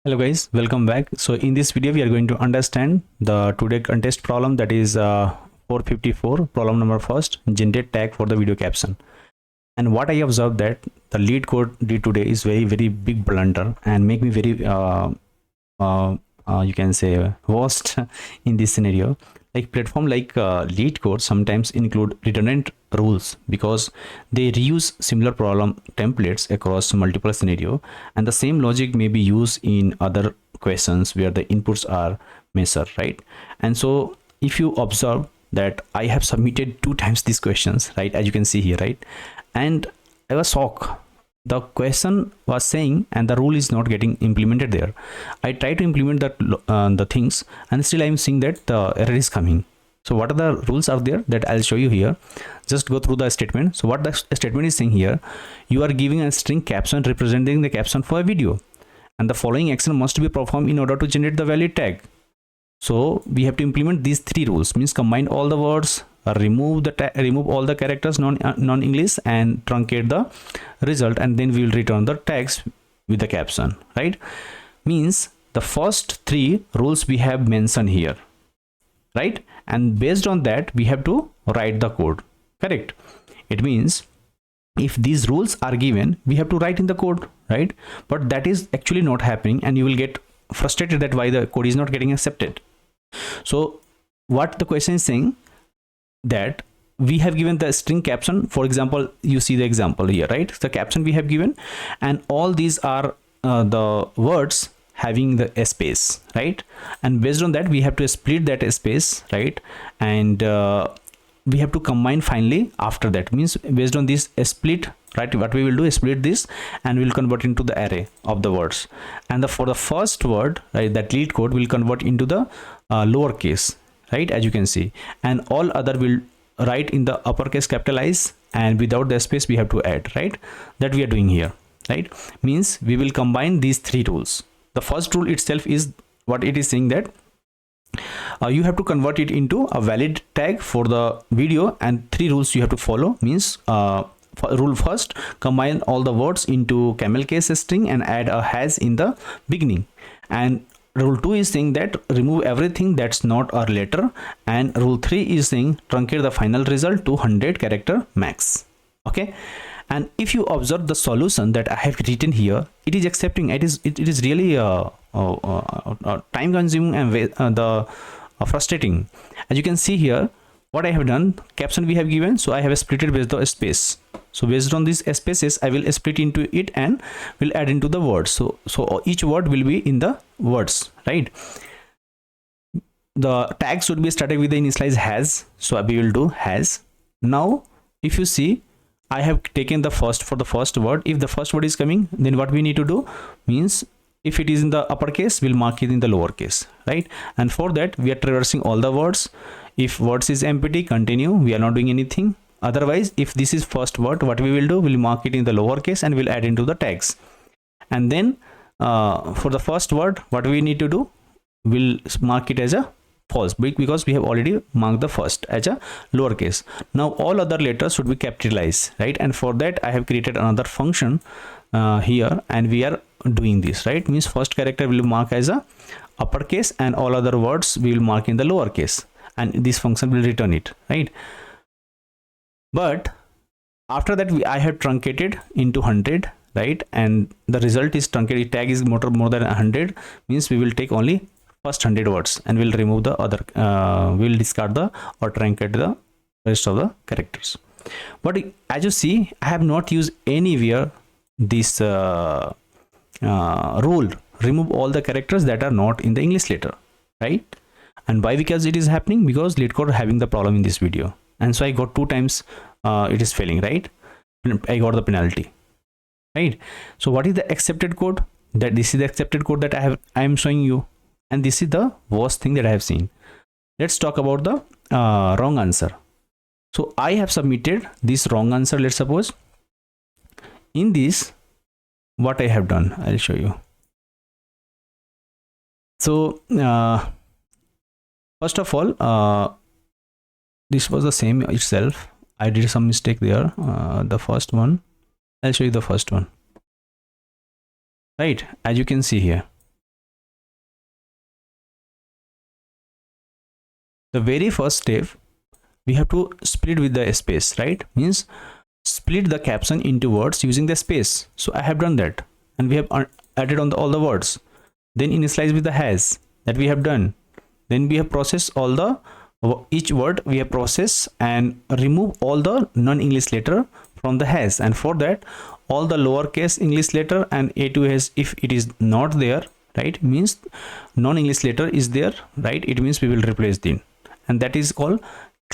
Hello guys, welcome back. So in this video we are going to understand the today contest problem, that is 454 problem number first, generate tag for the video caption. And what I observed that the LeetCode did today is very big blunder and make me very you can say worst in this scenario. Like platform like LeetCode sometimes include redundant rules because they reuse similar problem templates across multiple scenario, and the same logic may be used in other questions where the inputs are measured, right? And so if you observe that I have submitted 2 times these questions, right, as you can see here, right, and I was shocked. The question was saying and the rule is not getting implemented there. I try to implement that the things, and still I'm seeing that the error is coming. So what are the rules are there that I'll show you here? Just go through the statement. So what the statement is saying here, you are giving a string caption representing the caption for a video, and the following action must be performed in order to generate the valid tag. So we have to implement these 3 rules, means combine all the words, remove all the characters non-English, and truncate the result, and then we will return the tags with the caption, right? Means the first 3 rules we have mentioned here, right? And based on that we have to write the code, correct? It means if these rules are given, we have to write in the code, right? But that is actually not happening, and you will get frustrated that why the code is not getting accepted. So what the question is saying, that we have given the string caption. For example, you see the example here, right? The caption we have given, and all these are the words having the space, right? And based on that we have to split that space, right? And we have to combine finally after that. Means based on this split, right, what we will do is split this and we'll convert into the array of the words. And for the first word, right, that LeetCode will convert into the lowercase, right, as you can see, and all other will write in the uppercase capitalize, and without the space we have to add, right? That we are doing here, right? Means we will combine these 3 rules. The first rule itself is what it is saying, that you have to convert it into a valid tag for the video, and 3 rules you have to follow. Means rule first, combine all the words into camel case string and add a has in the beginning. And rule 2 is saying that remove everything that's not a letter, and rule 3 is saying truncate the final result to 100 character max. Okay, and if you observe the solution that I have written here, it is accepting. It is really time consuming and frustrating. As you can see here, what I have done, caption we have given, so I have split it with the space. So based on these spaces I will split into it and will add into the words. So each word will be in the words, right? The tag should be started with the initialize has, so we will do has. Now if you see, I have taken the first for the first word. If the first word is coming, then what we need to do, means if it is in the uppercase, we'll mark it in the lowercase, right? And for that we are traversing all the words. If words is empty, continue, we are not doing anything. Otherwise, if this is first word, what we will do, we'll mark it in the lowercase and we'll add into the tags. And then for the first word, what we need to do, we'll mark it as a false, because we have already marked the first as a lowercase. Now all other letters should be capitalized, right? And for that I have created another function here, and we are doing this, right? Means first character will mark as a uppercase and all other words we will mark in the lowercase, and this function will return it, right? But after that I have truncated into 100, right? And the result is truncated, tag is more than 100, means we will take only first 100 words and we'll remove the other, we'll discard the or truncate the rest of the characters. But as you see, I have not used anywhere this rule, remove all the characters that are not in the English letter, right? And why? Because it is happening because LeetCode having the problem in this video, and so I got 2 times it is failing, right? I got the penalty, right? So what is the accepted code? That this is the accepted code that I am showing you, and this is the worst thing that I have seen. Let's talk about the wrong answer. So I have submitted this wrong answer. Let's suppose in this, what I have done, I'll show you. So first of all, this was the same itself. I did some mistake there. The first one, I'll show you the first one. right, as you can see here. the very first step, we have to split with the space, right? Means split the caption into words using the space. So I have done that, and we have added on all the words. Then initialize with the hash, that we have done. Then we have processed all the each word we have processed and remove all the non-English letter from the hash, and for that all the lowercase English letter and a to s, if it is not there, right, means non-English letter is there, right, it means we will replace them, and that is called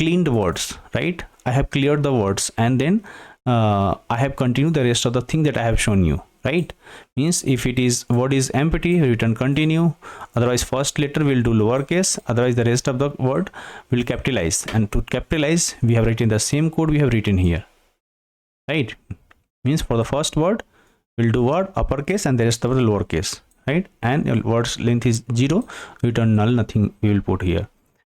cleaned words, right? I have cleared the words, and then I have continued the rest of the thing that I have shown you, right? Means if it is word is empty, return continue, otherwise first letter will do lowercase, otherwise the rest of the word will capitalize, and to capitalize we have written the same code we have written here, right? Means for the first word we'll do word uppercase and the rest of the lowercase, right? And word's length is 0, return null, nothing we will put here.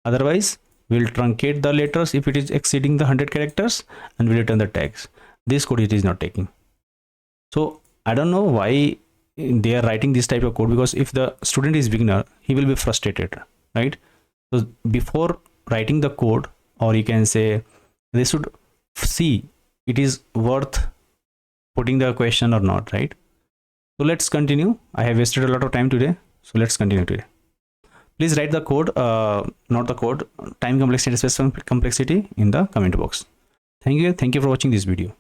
Otherwise we'll truncate the letters if it is exceeding the 100 characters, and we'll return the tags. This code it is not taking. So I don't know why they are writing this type of code, because if the student is beginner, he will be frustrated, right? So before writing the code, or you can say they should see it is worth putting the question or not, right? So let's continue. I have wasted a lot of time today, so let's continue today. Please write the code, not the code, time complexity, space complexity in the comment box. Thank you for watching this video.